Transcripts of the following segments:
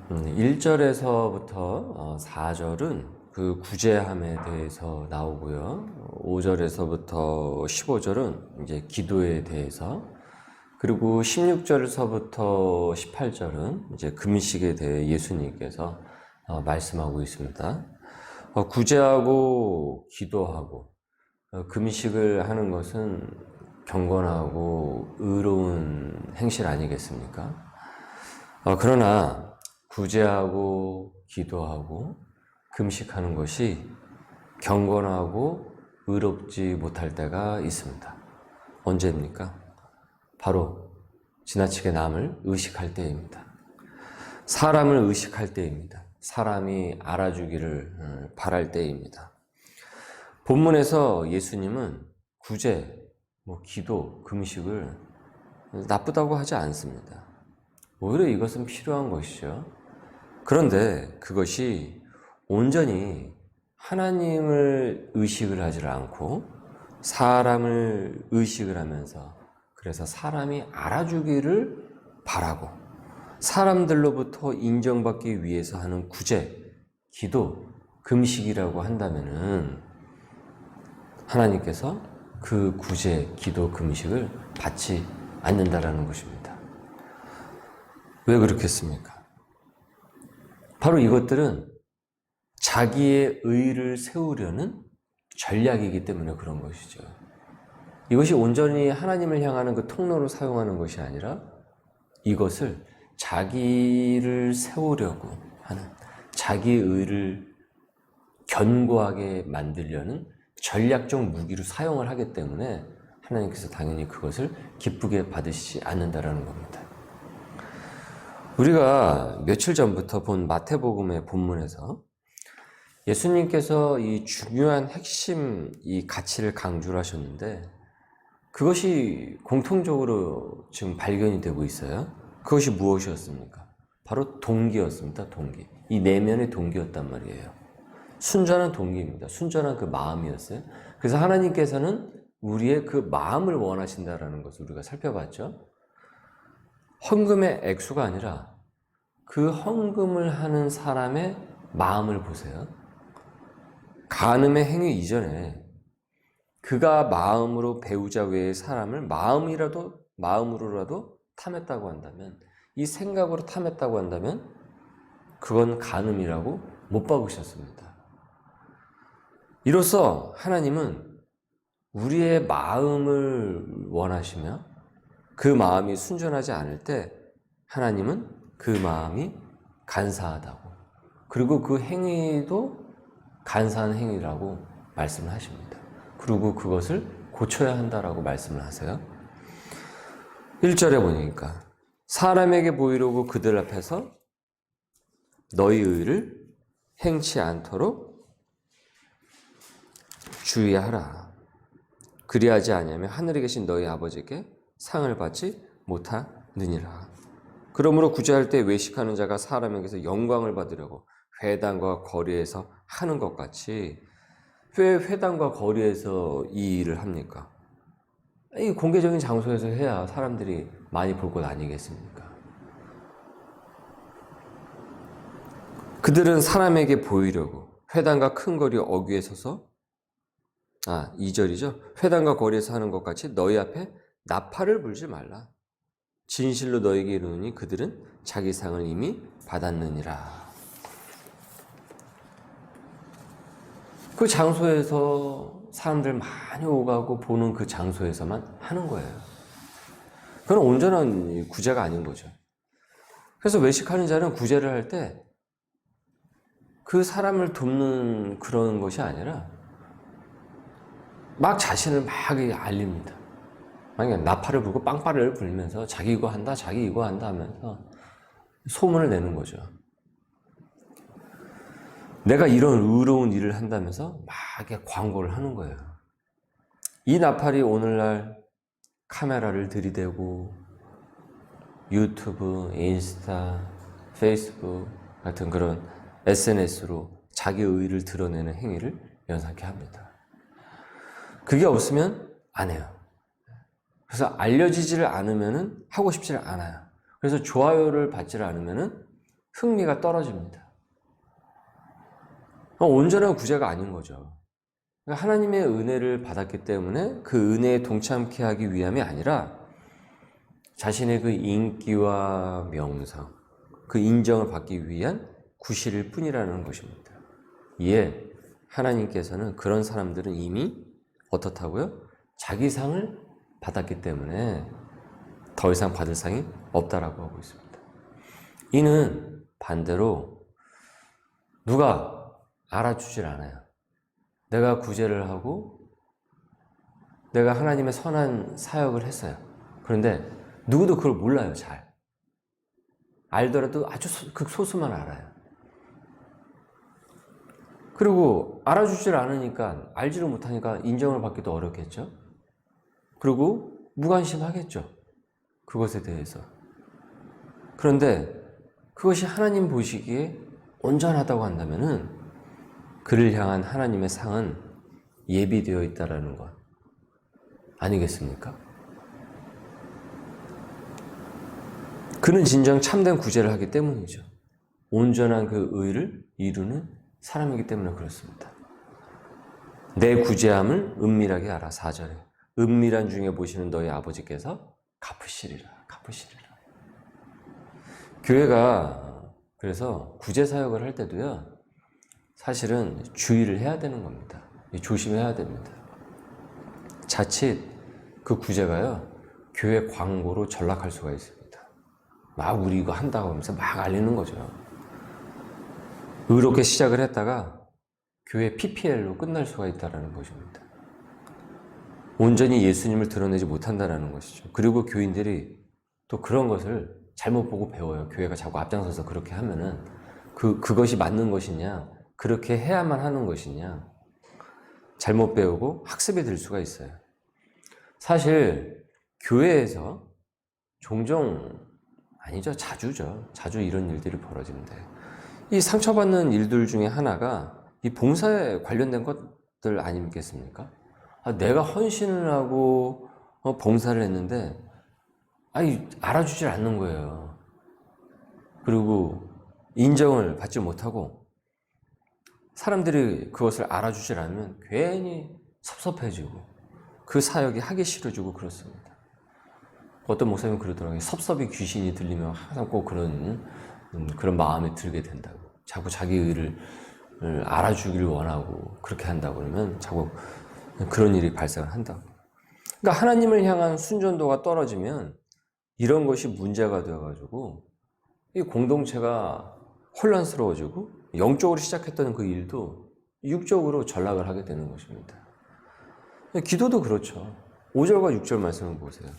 1절에서부터 4절은 그 구제함에 대해서 나오고요. 5절에서부터 15절은 이제 기도에 대해서, 그리고 16절에서부터 18절은 이제 금식에 대해 예수님께서 말씀하고 있습니다. 구제하고 기도하고 금식을 하는 것은 경건하고 의로운 행실 아니겠습니까? 그러나 구제하고 기도하고 금식하는 것이 경건하고 의롭지 못할 때가 있습니다. 언제입니까? 바로 지나치게 남을 의식할 때입니다. 사람을 의식할 때입니다. 사람이 알아주기를 바랄 때입니다. 본문에서 예수님은 구제, 기도, 금식을 나쁘다고 하지 않습니다. 오히려 이것은 필요한 것이죠. 그런데 그것이 온전히 하나님을 의식을 하지 않고 사람을 의식을 하면서, 그래서 사람이 알아주기를 바라고 사람들로부터 인정받기 위해서 하는 구제, 기도, 금식이라고 한다면은 하나님께서 그 구제, 기도, 금식을 받지 않는다라는 것입니다. 왜 그렇겠습니까? 바로 이것들은 자기의 의를 세우려는 전략이기 때문에 그런 것이죠. 이것이 온전히 하나님을 향하는 그 통로로 사용하는 것이 아니라 이것을 자기를 세우려고 하는, 자기의 의를 견고하게 만들려는 전략적 무기로 사용을 하기 때문에 하나님께서 당연히 그것을 기쁘게 받으시지 않는다라는 겁니다. 우리가 며칠 전부터 본 마태복음의 본문에서 예수님께서 이 중요한 핵심 이 가치를 강조를 하셨는데, 그것이 공통적으로 지금 발견이 되고 있어요. 그것이 무엇이었습니까? 바로 동기였습니다. 동기. 이 내면의 동기였단 말이에요. 순전한 동기입니다. 순전한 그 마음이었어요. 그래서 하나님께서는 우리의 그 마음을 원하신다라는 것을 우리가 살펴봤죠. 헌금의 액수가 아니라 그 헌금을 하는 사람의 마음을 보세요. 간음의 행위 이전에 그가 마음으로 배우자 외의 사람을 마음으로라도 탐했다고 한다면, 이 생각으로 탐했다고 한다면 그건 간음이라고 못 박으셨습니다. 이로써 하나님은 우리의 마음을 원하시며 그 마음이 순전하지 않을 때 하나님은 그 마음이 간사하다고, 그리고 그 행위도 간사한 행위라고 말씀을 하십니다. 그리고 그것을 고쳐야 한다라고 말씀을 하세요. 1절에 보니까 사람에게 보이려고 그들 앞에서 너희 의를 행치 않도록 주의하라. 그리하지 아니하면 하늘에 계신 너희 아버지께 상을 받지 못하느니라. 그러므로 구제할 때 외식하는 자가 사람에게서 영광을 받으려고 회당과 거리에서 하는 것 같이, 왜 회당과 거리에서 이 일을 합니까? 이 공개적인 장소에서 해야 사람들이 많이 볼 것 아니겠습니까? 그들은 사람에게 보이려고 회당과 큰 거리 어귀에 서서 2절이죠. 회당과 거리에서 하는 것 같이 너희 앞에 나팔을 불지 말라. 진실로 너희에게 이르노니 그들은 자기 상을 이미 받았느니라. 그 장소에서 사람들 많이 오가고 보는 그 장소에서만 하는 거예요. 그건 온전한 구제가 아닌 거죠. 그래서 외식하는 자는 구제를 할 때 그 사람을 돕는 그런 것이 아니라 막 자신을 막 알립니다. 그냥 나팔을 불고 빵빠레를 불면서 자기 이거 한다, 자기 이거 한다 하면서 소문을 내는 거죠. 내가 이런 의로운 일을 한다면서 막 이렇게 광고를 하는 거예요. 이 나팔이 오늘날 카메라를 들이대고 유튜브, 인스타, 페이스북 같은 그런 SNS로 자기 의의를 드러내는 행위를 연상케 합니다. 그게 없으면 안 해요. 그래서 알려지지를 않으면 하고 싶지를 않아요. 그래서 좋아요를 받지를 않으면 흥미가 떨어집니다. 온전한 구제가 아닌 거죠. 그러니까 하나님의 은혜를 받았기 때문에 그 은혜에 동참케 하기 위함이 아니라 자신의 그 인기와 명성, 그 인정을 받기 위한 구실일 뿐이라는 것입니다. 이에 하나님께서는 그런 사람들은 이미 어떻다고요? 자기 상을 받았기 때문에 더 이상 받을 상이 없다라고 하고 있습니다. 이는 반대로 누가 알아주질 않아요. 내가 구제를 하고 내가 하나님의 선한 사역을 했어요. 그런데 누구도 그걸 몰라요. 잘 알더라도 아주 극소수만 알아요. 그리고 알아주질 않으니까, 알지를 못하니까 인정을 받기도 어렵겠죠. 그리고 무관심하겠죠. 그것에 대해서. 그런데 그것이 하나님 보시기에 온전하다고 한다면은 그를 향한 하나님의 상은 예비되어 있다라는 것 아니겠습니까? 그는 진정 참된 구제를 하기 때문이죠. 온전한 그 의를 이루는 사람이기 때문에 그렇습니다. 내 구제함을 은밀하게 알아. 4절에 은밀한 중에 보시는 너희 아버지께서 갚으시리라. 갚으시리라. 교회가 그래서 구제 사역을 할 때도요, 사실은 주의를 해야 되는 겁니다. 조심해야 됩니다. 자칫 그 구제가요, 교회 광고로 전락할 수가 있습니다. 막 우리 이거 한다고 하면서 막 알리는 거죠. 의롭게 시작을 했다가 교회 PPL로 끝날 수가 있다는 것입니다. 온전히 예수님을 드러내지 못한다는 것이죠. 그리고 교인들이 또 그런 것을 잘못 보고 배워요. 교회가 자꾸 앞장서서 그렇게 하면은 그것이 맞는 것이냐, 그렇게 해야만 하는 것이냐, 잘못 배우고 학습이 될 수가 있어요. 사실 교회에서 종종, 아니죠, 자주죠. 자주 이런 일들이 벌어지는데, 이 상처받는 일들 중에 하나가 이 봉사에 관련된 것들 아니겠습니까? 내가 헌신을 하고 봉사를 했는데 알아주질 않는 거예요. 그리고 인정을 받지 못하고 사람들이 그것을 알아주질 않으면 괜히 섭섭해지고 그 사역이 하기 싫어지고 그렇습니다. 어떤 목사님은 그러더라고요. 섭섭이 귀신이 들리면 항상 꼭 그런 마음에 들게 된다고. 자꾸 자기 의를 알아주기를 원하고 그렇게 한다고 그러면 자꾸 그런 일이 발생을 한다고. 그러니까 하나님을 향한 순전도가 떨어지면 이런 것이 문제가 되어가지고 이 공동체가 혼란스러워지고 영적으로 시작했던 그 일도 육적으로 전락을 하게 되는 것입니다. 기도도 그렇죠. 5절과 6절 말씀을 보세요.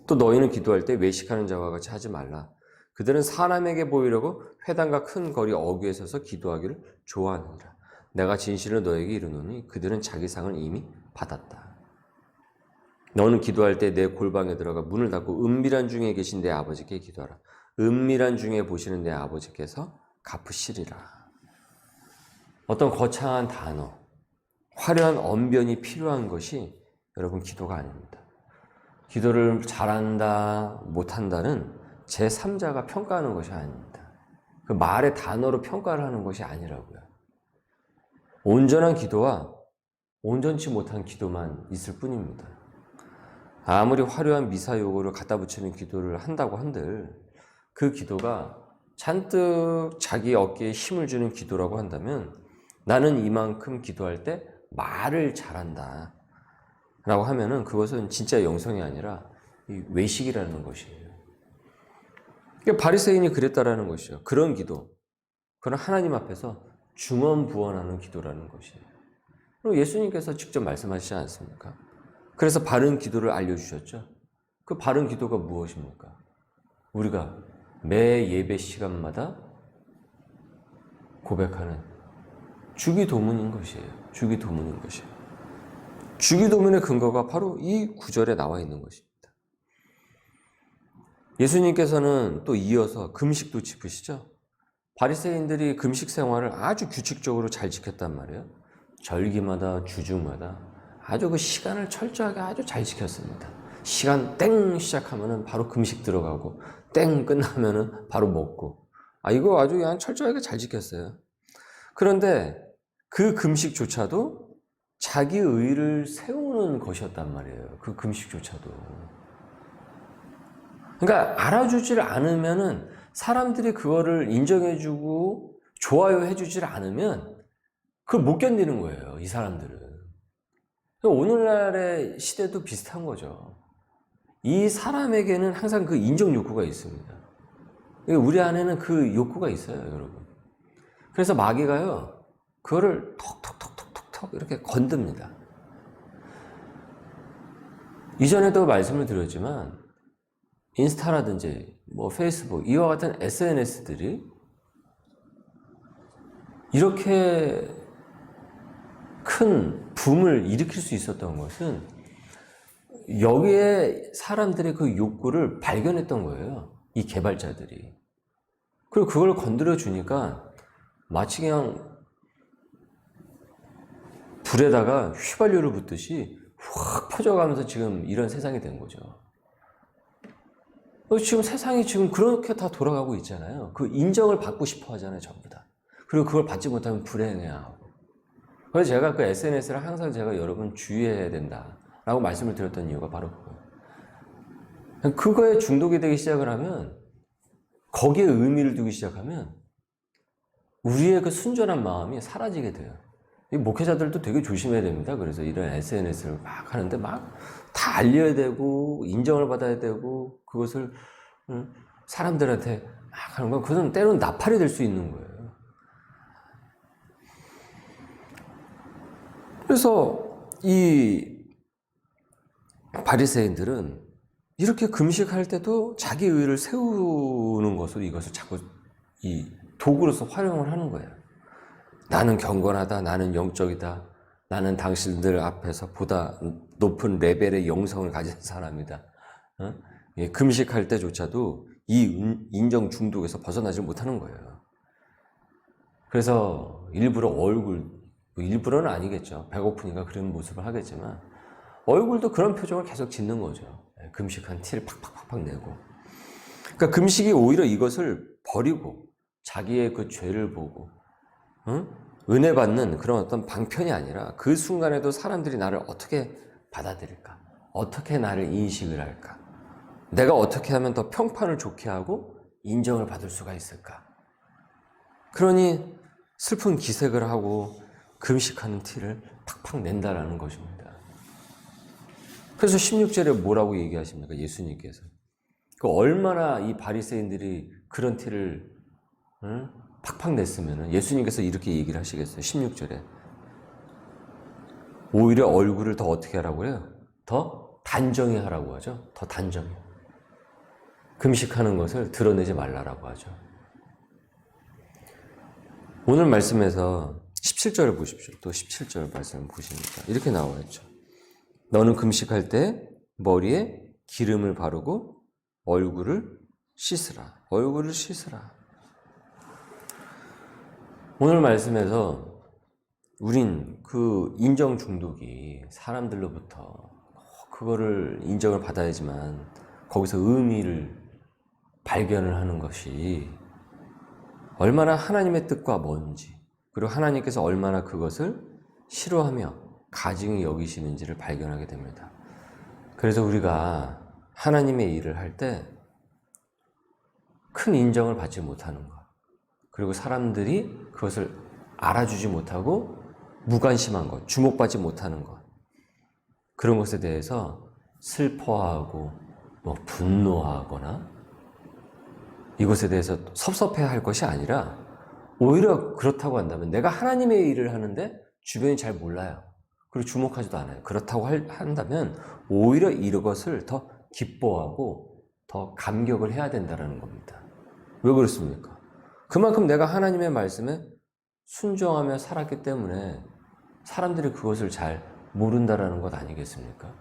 또 너희는 기도할 때 외식하는 자와 같이 하지 말라. 그들은 사람에게 보이려고 회당과 큰 거리 어귀에 서서 기도하기를 좋아하느니라. 내가 진실로 너에게 이르노니 그들은 자기 상을 이미 받았다. 너는 기도할 때 내 골방에 들어가 문을 닫고 은밀한 중에 계신 내 아버지께 기도하라. 은밀한 중에 보시는 내 아버지께서 갚으시리라. 어떤 거창한 단어, 화려한 언변이 필요한 것이 여러분 기도가 아닙니다. 기도를 잘한다, 못한다는 제3자가 평가하는 것이 아닙니다. 그 말의 단어로 평가를 하는 것이 아니라고요. 온전한 기도와 온전치 못한 기도만 있을 뿐입니다. 아무리 화려한 미사 요구를 갖다 붙이는 기도를 한다고 한들 그 기도가 잔뜩 자기 어깨에 힘을 주는 기도라고 한다면 나는 이만큼 기도할 때 말을 잘한다 라고 하면은 그것은 진짜 영성이 아니라 외식이라는 것이에요. 그러니까 바리새인이 그랬다라는 것이죠. 그런 기도, 그런 하나님 앞에서 중언부언하는 기도라는 것이에요. 그리고 예수님께서 직접 말씀하시지 않습니까? 그래서 바른 기도를 알려주셨죠. 그 바른 기도가 무엇입니까? 우리가 매 예배 시간마다 고백하는 주기도문인 것이에요. 주기도문인 것이에요. 주기도문의 근거가 바로 이 구절에 나와 있는 것입니다. 예수님께서는 또 이어서 금식도 짚으시죠. 바리새인들이 금식 생활을 아주 규칙적으로 잘 지켰단 말이에요. 절기마다 주중마다 아주 그 시간을 철저하게 아주 잘 지켰습니다. 시간 땡 시작하면은 바로 금식 들어가고 땡 끝나면은 바로 먹고. 이거 아주 그냥 철저하게 잘 지켰어요. 그런데 그 금식조차도 자기 의를 세우는 것이었단 말이에요. 그 금식조차도. 그러니까 알아주질 않으면은 사람들이 그거를 인정해주고 좋아요해주질 않으면 그걸 못 견디는 거예요. 이 사람들은. 오늘날의 시대도 비슷한 거죠. 이 사람에게는 항상 그 인정 욕구가 있습니다. 우리 안에는 그 욕구가 있어요, 여러분. 그래서 마귀가요, 그거를 톡톡톡톡톡 이렇게 건듭니다. 이전에도 말씀을 드렸지만, 인스타라든지, 페이스북, 이와 같은 SNS들이 이렇게 큰 붐을 일으킬 수 있었던 것은 여기에 사람들의 그 욕구를 발견했던 거예요. 이 개발자들이. 그리고 그걸 건드려 주니까 마치 그냥 불에다가 휘발유를 붓듯이 확 퍼져가면서 지금 이런 세상이 된 거죠. 지금 세상이 지금 그렇게 다 돌아가고 있잖아요. 그 인정을 받고 싶어 하잖아요, 전부 다. 그리고 그걸 받지 못하면 불행해하고. 그래서 제가 그 SNS를 항상 제가 여러분 주의해야 된다라고 말씀을 드렸던 이유가 바로 그거예요. 그거에 중독이 되기 시작을 하면, 거기에 의미를 두기 시작하면 우리의 그 순전한 마음이 사라지게 돼요. 이 목회자들도 되게 조심해야 됩니다. 그래서 이런 SNS를 막 하는데 막 다 알려야 되고 인정을 받아야 되고 그것을 사람들한테 막 하는 건 그건 때로는 나팔이 될 수 있는 거예요. 그래서 이 바리새인들은 이렇게 금식할 때도 자기 의를 세우는 것으로 이것을 자꾸 이 도구로서 활용을 하는 거예요. 나는 경건하다, 나는 영적이다, 나는 당신들 앞에서 보다 높은 레벨의 영성을 가진 사람이다. 금식할 때조차도 이 인정 중독에서 벗어나지 못하는 거예요. 그래서 일부러 일부러는 아니겠죠. 배고프니까 그런 모습을 하겠지만 얼굴도 그런 표정을 계속 짓는 거죠. 금식한 티를 팍팍팍팍 내고. 그러니까 금식이 오히려 이것을 버리고 자기의 그 죄를 보고 은혜 받는 그런 어떤 방편이 아니라 그 순간에도 사람들이 나를 어떻게 받아들일까? 어떻게 나를 인식을 할까? 내가 어떻게 하면 더 평판을 좋게 하고 인정을 받을 수가 있을까? 그러니 슬픈 기색을 하고 금식하는 티를 팍팍 낸다라는 것입니다. 그래서 16절에 뭐라고 얘기하십니까? 예수님께서. 얼마나 이 바리새인들이 그런 티를 팍팍 냈으면 예수님께서 이렇게 얘기를 하시겠어요. 16절에. 오히려 얼굴을 더 어떻게 하라고 해요? 더 단정히 하라고 하죠. 더 단정히. 금식하는 것을 드러내지 말라라고 하죠. 오늘 말씀에서 17절을 보십시오. 또 17절 말씀을 보시니까 이렇게 나와 있죠. 너는 금식할 때 머리에 기름을 바르고 얼굴을 씻으라. 얼굴을 씻으라. 오늘 말씀에서 우린 그 인정 중독이 사람들로부터 그거를 인정을 받아야지만 거기서 의미를 발견을 하는 것이 얼마나 하나님의 뜻과 뭔지, 그리고 하나님께서 얼마나 그것을 싫어하며 가증히 여기시는지를 발견하게 됩니다. 그래서 우리가 하나님의 일을 할 때 큰 인정을 받지 못하는 것, 그리고 사람들이 그것을 알아주지 못하고 무관심한 것, 주목받지 못하는 것, 그런 것에 대해서 슬퍼하고 분노하거나 이것에 대해서 섭섭해할 것이 아니라 오히려 그렇다고 한다면 내가 하나님의 일을 하는데 주변이 잘 몰라요. 그리고 주목하지도 않아요. 그렇다고 한다면 오히려 이것을 더 기뻐하고 더 감격을 해야 된다는 겁니다. 왜 그렇습니까? 그만큼 내가 하나님의 말씀에 순종하며 살았기 때문에 사람들이 그것을 잘 모른다라는 것 아니겠습니까?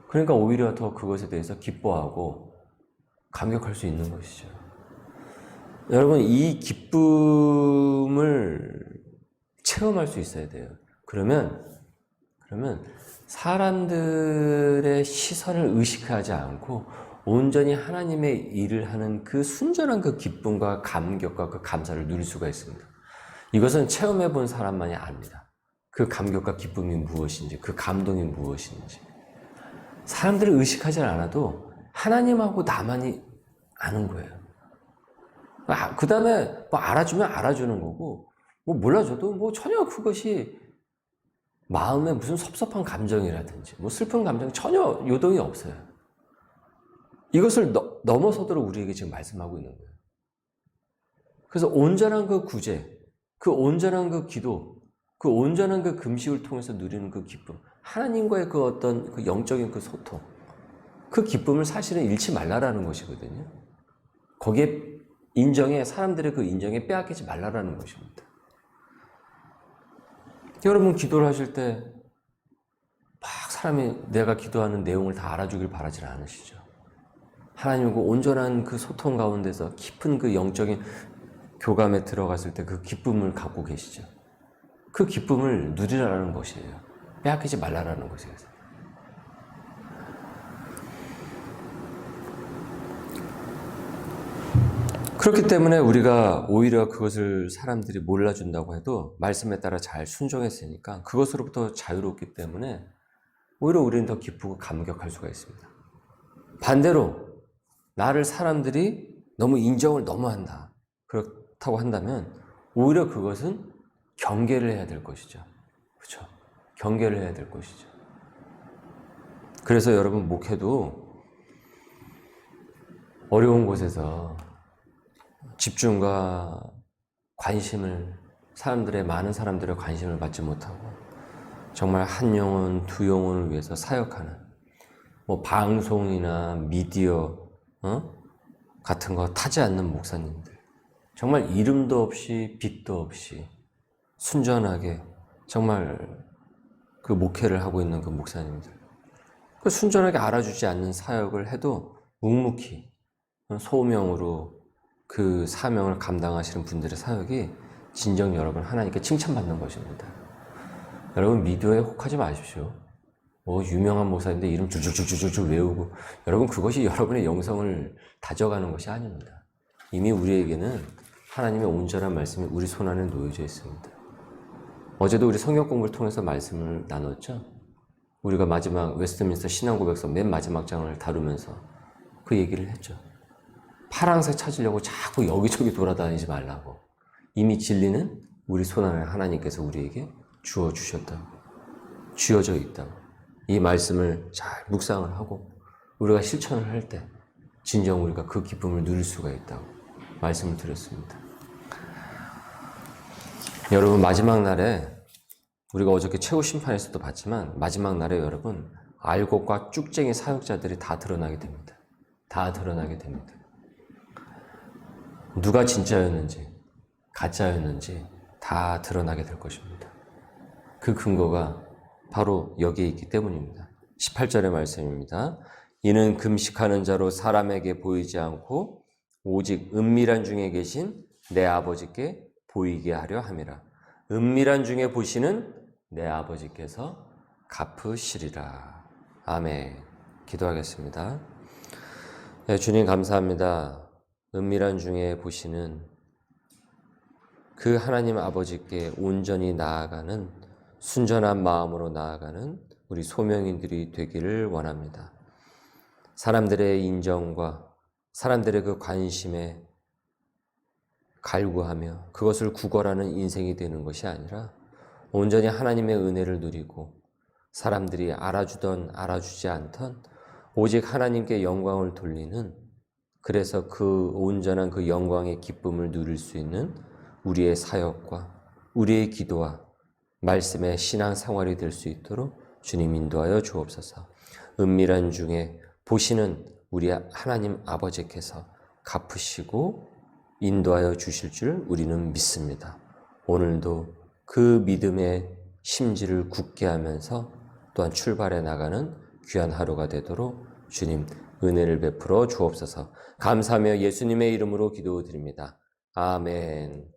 그러니까 오히려 더 그것에 대해서 기뻐하고 감격할 수 있는 것이죠. 여러분, 이 기쁨을 체험할 수 있어야 돼요. 그러면 사람들의 시선을 의식하지 않고 온전히 하나님의 일을 하는 그 순전한 그 기쁨과 감격과 그 감사를 누릴 수가 있습니다. 이것은 체험해 본 사람만이 압니다. 그 감격과 기쁨이 무엇인지, 그 감동이 무엇인지. 사람들이 의식하지 않아도 하나님하고 나만이 아는 거예요. 그 다음에 뭐 알아주면 알아주는 거고, 뭐 몰라줘도 뭐 전혀 그것이 마음에 무슨 섭섭한 감정이라든지, 뭐 슬픈 감정 전혀 요동이 없어요. 이것을 넘어서도록 우리에게 지금 말씀하고 있는 거예요. 그래서 온전한 그 구제, 그 온전한 그 기도, 그 온전한 그 금식을 통해서 누리는 그 기쁨, 하나님과의 그 어떤 그 영적인 그 소통, 그 기쁨을 사실은 잃지 말라라는 것이거든요. 거기에 사람들의 그 인정에 빼앗기지 말라라는 것입니다. 여러분 기도를 하실 때 막 사람이 내가 기도하는 내용을 다 알아주길 바라지 않으시죠? 하나님과 온전한 그 소통 가운데서 깊은 그 영적인 교감에 들어갔을 때 그 기쁨을 갖고 계시죠. 그 기쁨을 누리라는 것이에요. 빼앗기지 말라라는 것이에요. 그렇기 때문에 우리가 오히려 그것을 사람들이 몰라준다고 해도 말씀에 따라 잘 순종했으니까 그것으로부터 자유롭기 때문에 오히려 우리는 더 기쁘고 감격할 수가 있습니다. 반대로 나를 사람들이 너무 인정을 너무 한다. 그렇다고 한다면 오히려 그것은 경계를 해야 될 것이죠. 그렇죠? 경계를 해야 될 것이죠. 그래서 여러분 목회도 어려운 곳에서 집중과 관심을 많은 사람들의 관심을 받지 못하고 정말 한 영혼, 두 영혼을 위해서 사역하는 뭐 방송이나 미디어 같은 거 타지 않는 목사님들, 정말 이름도 없이 빛도 없이 순전하게 정말 그 목회를 하고 있는 그 목사님들, 그 순전하게 알아주지 않는 사역을 해도 묵묵히 소명으로 그 사명을 감당하시는 분들의 사역이 진정 여러분 하나님께 칭찬받는 것입니다. 여러분 미디어에 혹하지 마십시오. 뭐 유명한 목사인데 이름 줄줄줄줄줄 외우고, 여러분 그것이 여러분의 영성을 다져가는 것이 아닙니다. 이미 우리에게는 하나님의 온전한 말씀이 우리 손안에 놓여져 있습니다. 어제도 우리 성경 공부를 통해서 말씀을 나눴죠. 우리가 마지막 웨스트민스터 신앙고백서 맨 마지막 장을 다루면서 그 얘기를 했죠. 파랑새 찾으려고 자꾸 여기저기 돌아다니지 말라고. 이미 진리는 우리 손안에 하나님께서 우리에게 주어주셨다고, 쥐어져 있다고. 이 말씀을 잘 묵상을 하고 우리가 실천을 할 때 진정 우리가 그 기쁨을 누릴 수가 있다고 말씀을 드렸습니다. 여러분 마지막 날에 우리가 어저께 최후 심판에서도 봤지만 마지막 날에 여러분 알곡과 쭉쟁이 사역자들이 다 드러나게 됩니다. 다 드러나게 됩니다. 누가 진짜였는지 가짜였는지 다 드러나게 될 것입니다. 그 근거가 바로 여기에 있기 때문입니다. 18절의 말씀입니다. 이는 금식하는 자로 사람에게 보이지 않고 오직 은밀한 중에 계신 내 아버지께 보이게 하려 함이라. 은밀한 중에 보시는 내 아버지께서 갚으시리라. 아멘. 기도하겠습니다. 네, 주님 감사합니다. 은밀한 중에 보시는 그 하나님 아버지께 온전히 나아가는 순전한 마음으로 나아가는 우리 소명인들이 되기를 원합니다. 사람들의 인정과 사람들의 그 관심에 갈구하며 그것을 구걸하는 인생이 되는 것이 아니라 온전히 하나님의 은혜를 누리고 사람들이 알아주던 알아주지 않던 오직 하나님께 영광을 돌리는, 그래서 그 온전한 그 영광의 기쁨을 누릴 수 있는 우리의 사역과 우리의 기도와 말씀의 신앙생활이 될 수 있도록 주님 인도하여 주옵소서. 은밀한 중에 보시는 우리 하나님 아버지께서 갚으시고 인도하여 주실 줄 우리는 믿습니다. 오늘도 그 믿음의 심지를 굳게 하면서 또한 출발해 나가는 귀한 하루가 되도록 주님 은혜를 베풀어 주옵소서. 감사하며 예수님의 이름으로 기도드립니다. 아멘.